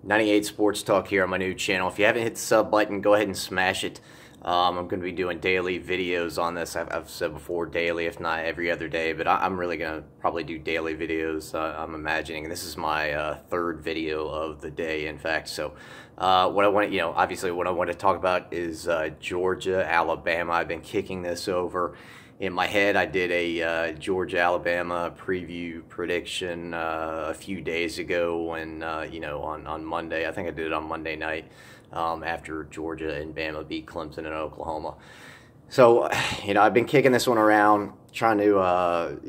98 Sports Talk here on my new channel. If you haven't hit the sub button, go ahead and smash it. I'm going to be doing daily videos on this. I've said before daily, if not every other day, but I'm really going to probably do daily videos, I'm imagining. And this is my third video of the day, in fact. So what I want, obviously what I want to talk about is Georgia, Alabama. I've been kicking this over. In my head, I did a Georgia-Alabama preview prediction a few days ago when, on Monday. I think I did it on Monday night after Georgia and Bama beat Clemson and Oklahoma. So, I've been kicking this one around, trying to,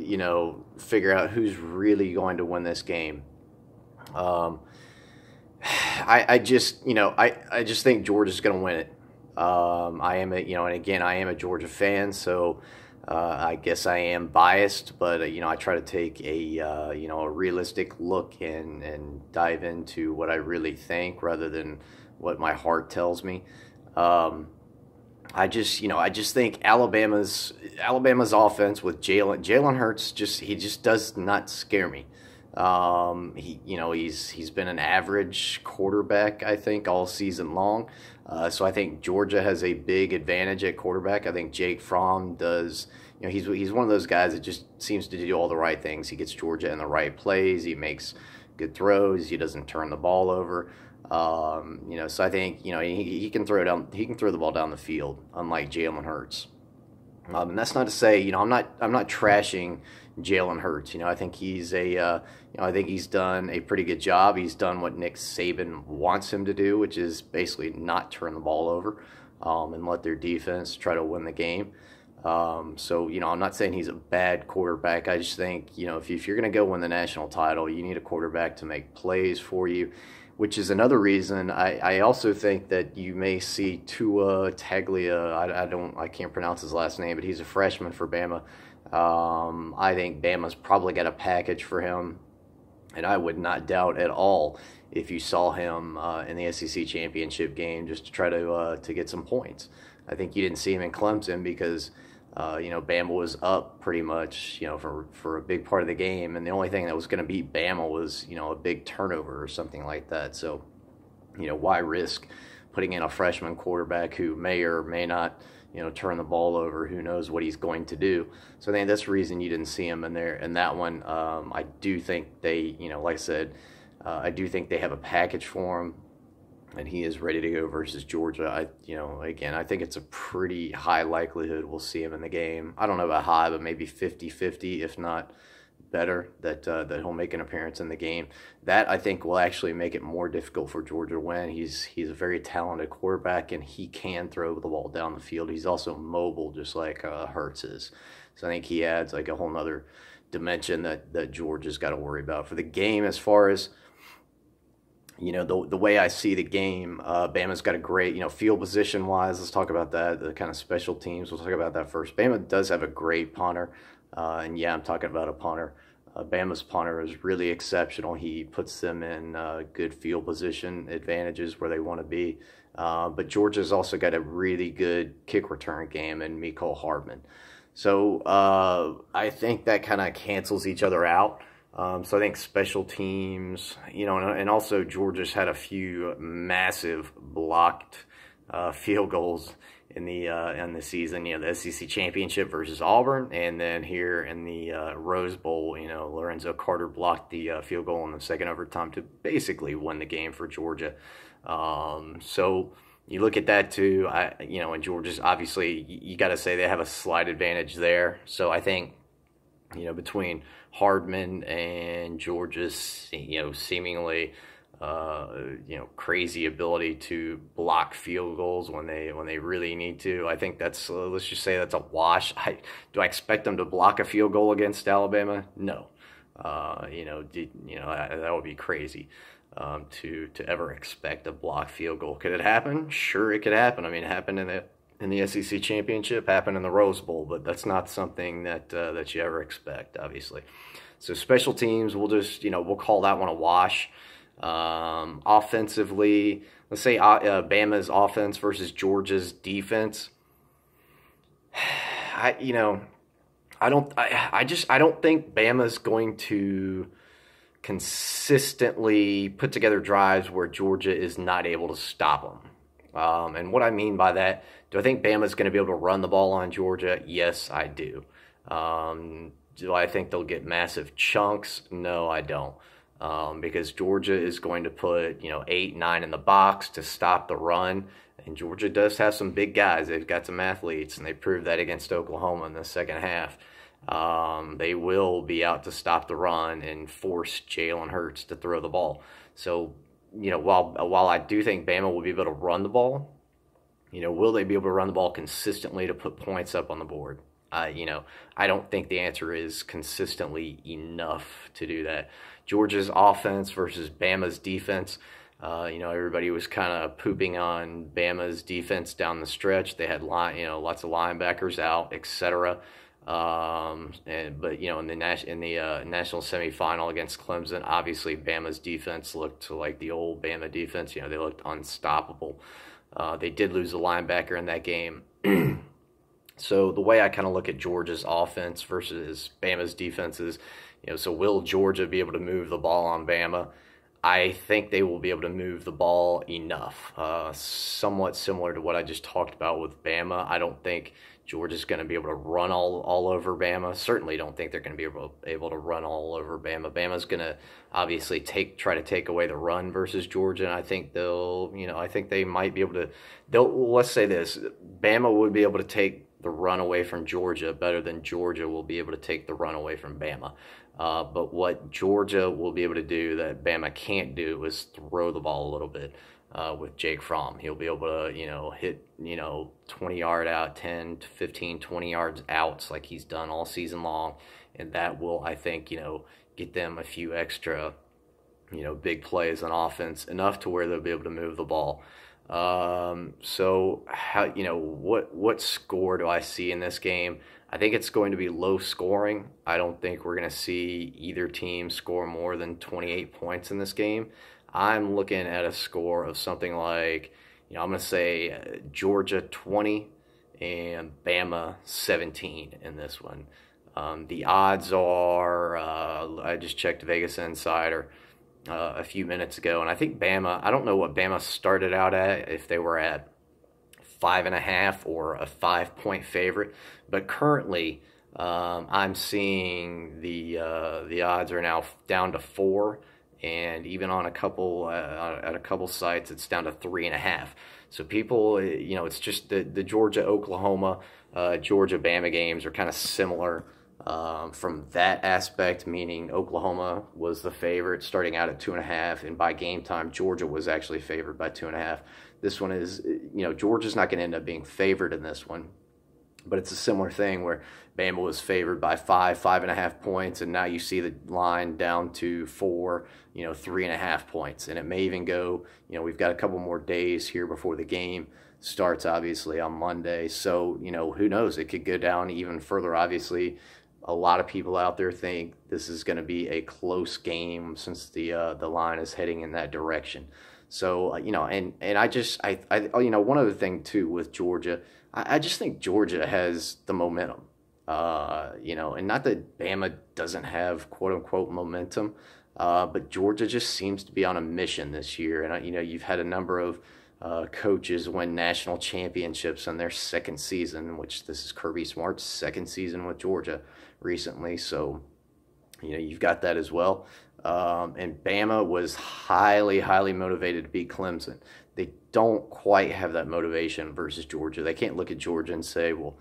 figure out who's really going to win this game. I just think Georgia's going to win it. I am a Georgia fan, so I guess I am biased, but I try to take a realistic look and dive into what I really think rather than what my heart tells me. I just think Alabama's offense with Jalen Hurts he just does not scare me. He's been an average quarterback, I think, all season long. So I think Georgia has a big advantage at quarterback. I think Jake Fromm does. He's one of those guys that just seems to do all the right things. He gets Georgia in the right plays. He makes good throws. He doesn't turn the ball over. So I think he can throw the ball down the field, unlike Jalen Hurts. And that's not to say I'm not trashing Jalen Hurts. I think I think he's done a pretty good job. He's done what Nick Saban wants him to do, which is basically not turn the ball over and let their defense try to win the game. So I'm not saying he's a bad quarterback. I just think if you're going to go win the national title, you need a quarterback to make plays for you, which is another reason I also think that you may see Tua Tagovailoa. I can't pronounce his last name, but he's a freshman for Bama. I think Bama's probably got a package for him, and I would not doubt at all if you saw him in the SEC championship game just to try to get some points. I think you didn't see him in Clemson because Bama was up pretty much for a big part of the game, and the only thing that was going to beat Bama was a big turnover or something like that. So why risk putting in a freshman quarterback who may or may not turn the ball over? Who knows what he's going to do? So I think that's the reason you didn't see him in there. And that one, I do think they, like I said, I do think they have a package for him, and he is ready to go versus Georgia. Again, I think it's a pretty high likelihood we'll see him in the game. I don't know about high, but maybe 50-50, if not better, that he'll make an appearance in the game. That, I think, will actually make it more difficult for Georgia to win. He's a very talented quarterback, and he can throw the ball down the field. He's also mobile, just like Hurts is. So I think he adds like a whole nother dimension that Georgia's got to worry about. For the game, as far as the way I see the game, Bama's got a great, field position-wise. Let's talk about that, the kind of special teams. We'll talk about that first. Bama does have a great punter, and yeah, I'm talking about a punter. Bama's punter is really exceptional. He puts them in good field position advantages where they want to be. But Georgia's also got a really good kick return game in Mecole Hardman. So I think that kind of cancels each other out. So I think special teams, and also Georgia's had a few massive blocked field goals in the season. The SEC championship versus Auburn, and then here in the Rose Bowl, Lorenzo Carter blocked the field goal in the second overtime to basically win the game for Georgia. So you look at that too, and Georgia's obviously, you got to say they have a slight advantage there. So I think between Hardman and Georgia's, seemingly, crazy ability to block field goals when they really need to, I think that's, let's just say that's a wash. Do I expect them to block a field goal against Alabama? No. That would be crazy to ever expect a blocked field goal. Could it happen? Sure, it could happen. I mean, it happened in the SEC championship, happened in the Rose Bowl, but that's not something that you ever expect, obviously. So special teams, we'll just, we'll call that one a wash. Offensively, let's say Bama's offense versus Georgia's defense. I don't think Bama's going to consistently put together drives where Georgia is not able to stop them. And what I mean by that, do I think Bama's going to be able to run the ball on Georgia? Yes, I do. Do I think they'll get massive chunks? No, I don't. Because Georgia is going to put, 8, 9 in the box to stop the run. And Georgia does have some big guys. They've got some athletes, and they proved that against Oklahoma in the second half. They will be out to stop the run and force Jalen Hurts to throw the ball. So, while I do think Bama will be able to run the ball, will they be able to run the ball consistently to put points up on the board? I don't think the answer is consistently enough to do that. Georgia's offense versus Bama's defense. Everybody was kind of pooping on Bama's defense down the stretch. They had lots of linebackers out, etc. But in the national semifinal against Clemson, obviously Bama's defense looked like the old Bama defense. They looked unstoppable. They did lose a linebacker in that game. So the way I kind of look at Georgia's offense versus Bama's defense is, so will Georgia be able to move the ball on Bama? I think they will be able to move the ball enough, somewhat similar to what I just talked about with Bama. I don't think Georgia's going to be able to run all over Bama. Certainly don't think they're going to be able to run all over Bama. Bama's going to obviously try to take away the run versus Georgia, and I think I think they might be able to. Let's say this: Bama would be able to take the run away from Georgia better than Georgia will be able to take the run away from Bama. But what Georgia will be able to do that Bama can't do is throw the ball a little bit with Jake Fromm. He'll be able to, hit, 20-yard out, 10 to 15, 20 yards outs like he's done all season long. And that will, I think, get them a few extra, big plays on offense, enough to where they'll be able to move the ball. So how, what score do I see in this game? I think it's going to be low scoring. I don't think we're going to see either team score more than 28 points in this game. I'm looking at a score of something like, I'm going to say Georgia 20 and Bama 17 in this one. The odds are, I just checked Vegas Insider a few minutes ago, and I think Bama, I don't know what Bama started out at, if they were at 5.5 or a 5-point favorite, but currently I'm seeing the odds are now down to 4, and even on at a couple sites it's down to 3.5. So people, it's just the Georgia Oklahoma, Georgia Bama games are kind of similar. From that aspect, meaning Oklahoma was the favorite starting out at 2.5, and by game time, Georgia was actually favored by 2.5. This one is, Georgia's not going to end up being favored in this one, but it's a similar thing where Bama was favored by 5.5 points, and now you see the line down to 4, 3.5 points, and it may even go, we've got a couple more days here before the game starts, obviously on Monday, so who knows, it could go down even further. Obviously, a lot of people out there think this is going to be a close game since the line is heading in that direction. So and one other thing too with Georgia, I just think Georgia has the momentum. And not that Bama doesn't have quote unquote momentum, but Georgia just seems to be on a mission this year. And you've had a number of coaches win national championships in their second season, which this is Kirby Smart's second season with Georgia recently. So, you've got that as well. And Bama was highly, highly motivated to beat Clemson. They don't quite have that motivation versus Georgia. They can't look at Georgia and say, well,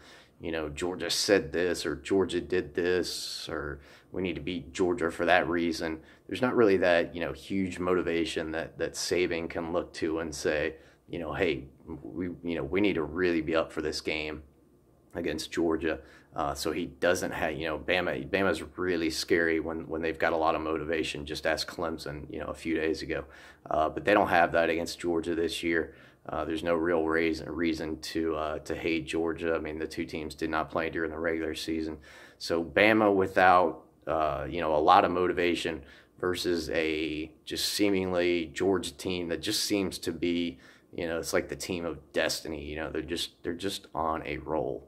Georgia said this, or Georgia did this, or we need to beat Georgia for that reason. There's not really that, huge motivation that Saban can look to and say, hey, we need to really be up for this game against Georgia. So he doesn't have, Bama's really scary when they've got a lot of motivation. Just ask Clemson, a few days ago. But they don't have that against Georgia this year. There's no real reason to hate Georgia. I mean, the two teams did not play during the regular season. So Bama without, a lot of motivation versus a just seemingly Georgia team that just seems to be, it's like the team of destiny. They're just on a roll.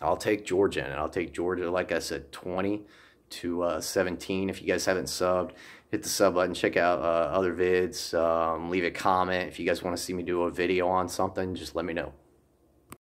I'll take Georgia, and I'll take Georgia, like I said, 20 to 17. If you guys haven't subbed, hit the sub button, check out other vids, leave a comment. If you guys want to see me do a video on something, just let me know.